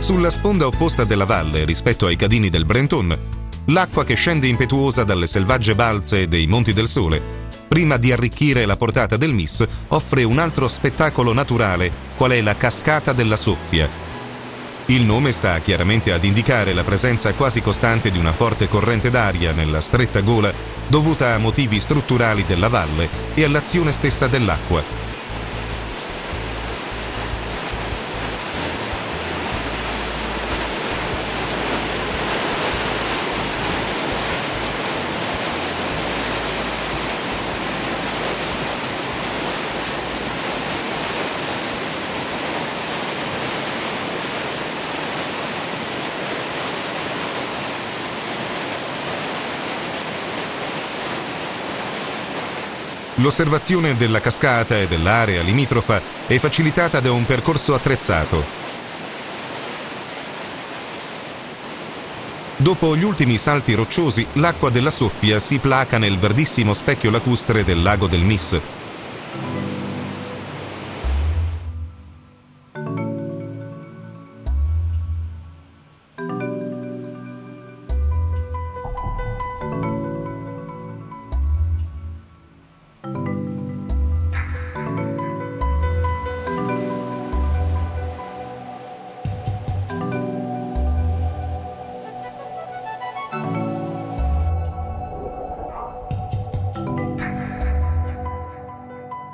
Sulla sponda opposta della valle, rispetto ai cadini del Brenton, l'acqua che scende impetuosa dalle selvagge balze dei Monti del Sole, prima di arricchire la portata del Miss, offre un altro spettacolo naturale, qual è la cascata della Soffia. Il nome sta chiaramente ad indicare la presenza quasi costante di una forte corrente d'aria nella stretta gola, dovuta a motivi strutturali della valle e all'azione stessa dell'acqua. L'osservazione della cascata e dell'area limitrofa è facilitata da un percorso attrezzato. Dopo gli ultimi salti rocciosi, l'acqua della Soffia si placa nel verdissimo specchio lacustre del lago del Miss.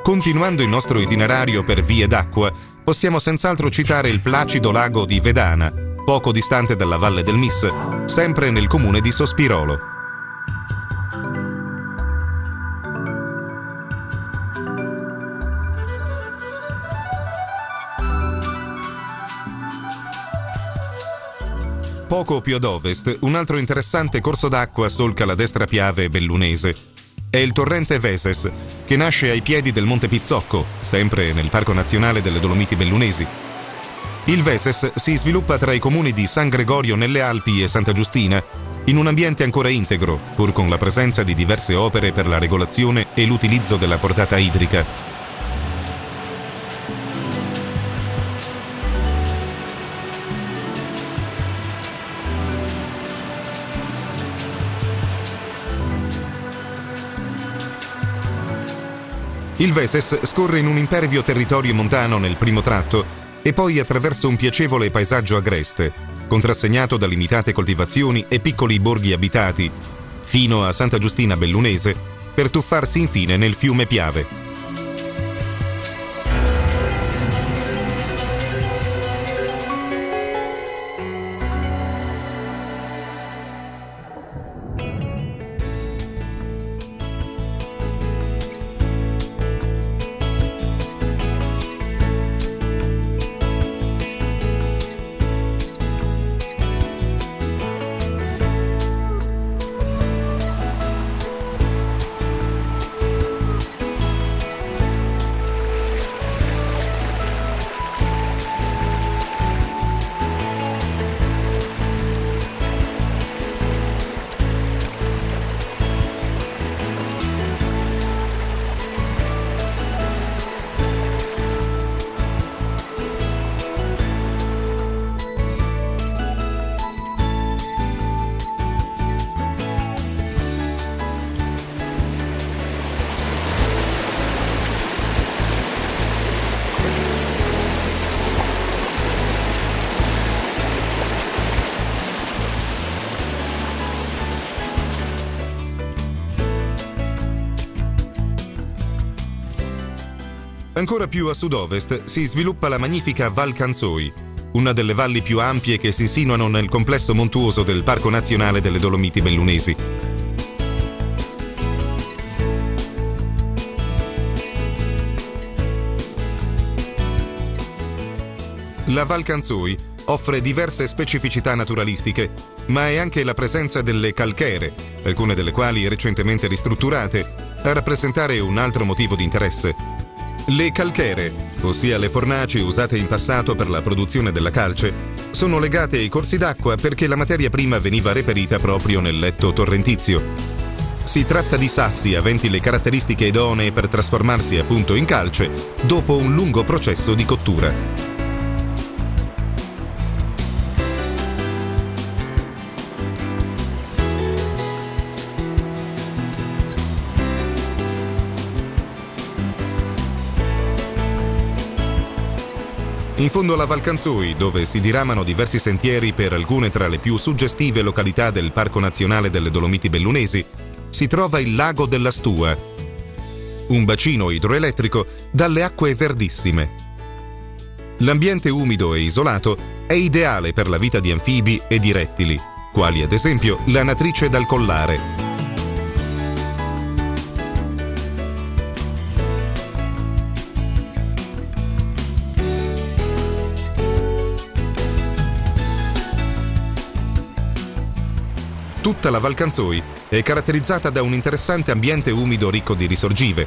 Continuando il nostro itinerario per vie d'acqua, possiamo senz'altro citare il placido lago di Vedana, poco distante dalla valle del Miss, sempre nel comune di Sospirolo. Poco più ad ovest, un altro interessante corso d'acqua solca la destra piave bellunese. È il torrente Veses, che nasce ai piedi del Monte Pizzocco, sempre nel Parco Nazionale delle Dolomiti Bellunesi. Il Veses si sviluppa tra i comuni di San Gregorio nelle Alpi e Santa Giustina, in un ambiente ancora integro, pur con la presenza di diverse opere per la regolazione e l'utilizzo della portata idrica. Il Veses scorre in un impervio territorio montano nel primo tratto e poi attraverso un piacevole paesaggio agreste, contrassegnato da limitate coltivazioni e piccoli borghi abitati, fino a Santa Giustina Bellunese, per tuffarsi infine nel fiume Piave. Ancora più a sud-ovest si sviluppa la magnifica Val Canzoi, una delle valli più ampie che si insinuano nel complesso montuoso del Parco Nazionale delle Dolomiti Bellunesi. La Val Canzoi offre diverse specificità naturalistiche, ma è anche la presenza delle calchere, alcune delle quali recentemente ristrutturate, a rappresentare un altro motivo di interesse. Le calchere, ossia le fornaci usate in passato per la produzione della calce, sono legate ai corsi d'acqua perché la materia prima veniva reperita proprio nel letto torrentizio. Si tratta di sassi aventi le caratteristiche idonee per trasformarsi appunto in calce dopo un lungo processo di cottura. In fondo alla Val Canzui, dove si diramano diversi sentieri per alcune tra le più suggestive località del Parco Nazionale delle Dolomiti Bellunesi, si trova il Lago della Stua, un bacino idroelettrico dalle acque verdissime. L'ambiente umido e isolato è ideale per la vita di anfibi e di rettili, quali ad esempio la natrice dal collare. Tutta la Val Canzui è caratterizzata da un interessante ambiente umido ricco di risorgive.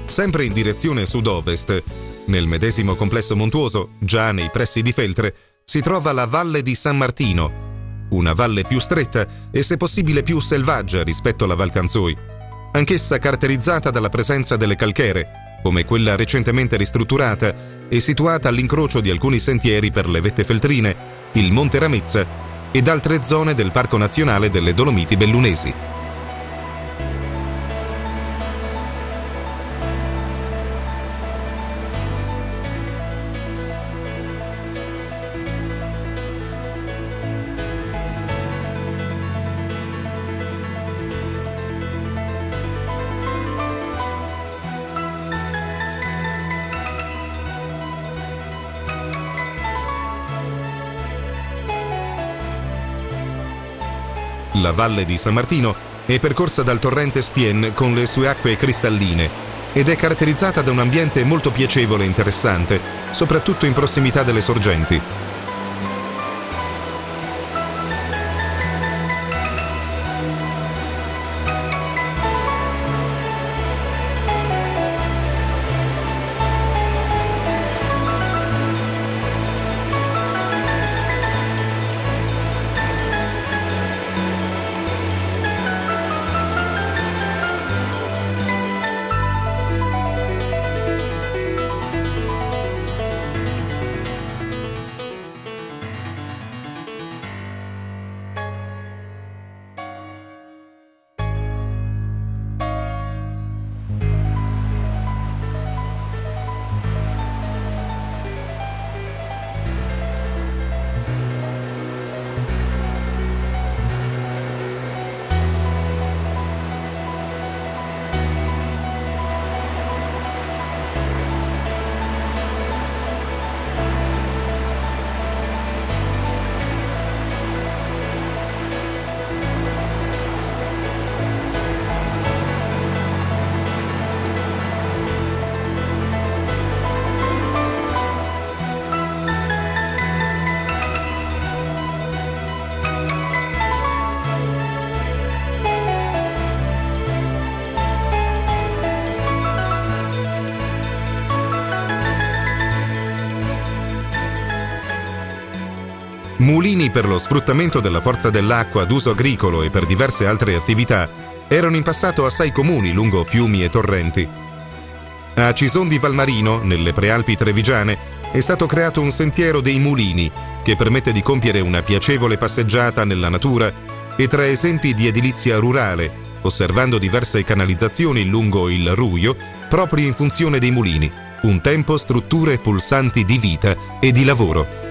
Sempre in direzione sud-ovest, nel medesimo complesso montuoso, già nei pressi di Feltre, si trova la Valle di San Martino, una valle più stretta e se possibile più selvaggia rispetto alla Val Canzui, anch'essa caratterizzata dalla presenza delle calchere, come quella recentemente ristrutturata e situata all'incrocio di alcuni sentieri per le vette feltrine, il Monte Ramezza ed altre zone del Parco Nazionale delle Dolomiti Bellunesi. La Valle di San Martino è percorsa dal torrente Stien con le sue acque cristalline ed è caratterizzata da un ambiente molto piacevole e interessante, soprattutto in prossimità delle sorgenti. Mulini per lo sfruttamento della forza dell'acqua ad uso agricolo e per diverse altre attività erano in passato assai comuni lungo fiumi e torrenti. A Cison di Valmarino, nelle prealpi trevigiane, è stato creato un sentiero dei mulini che permette di compiere una piacevole passeggiata nella natura e tra esempi di edilizia rurale, osservando diverse canalizzazioni lungo il Ruio proprio in funzione dei mulini, un tempo strutture pulsanti di vita e di lavoro.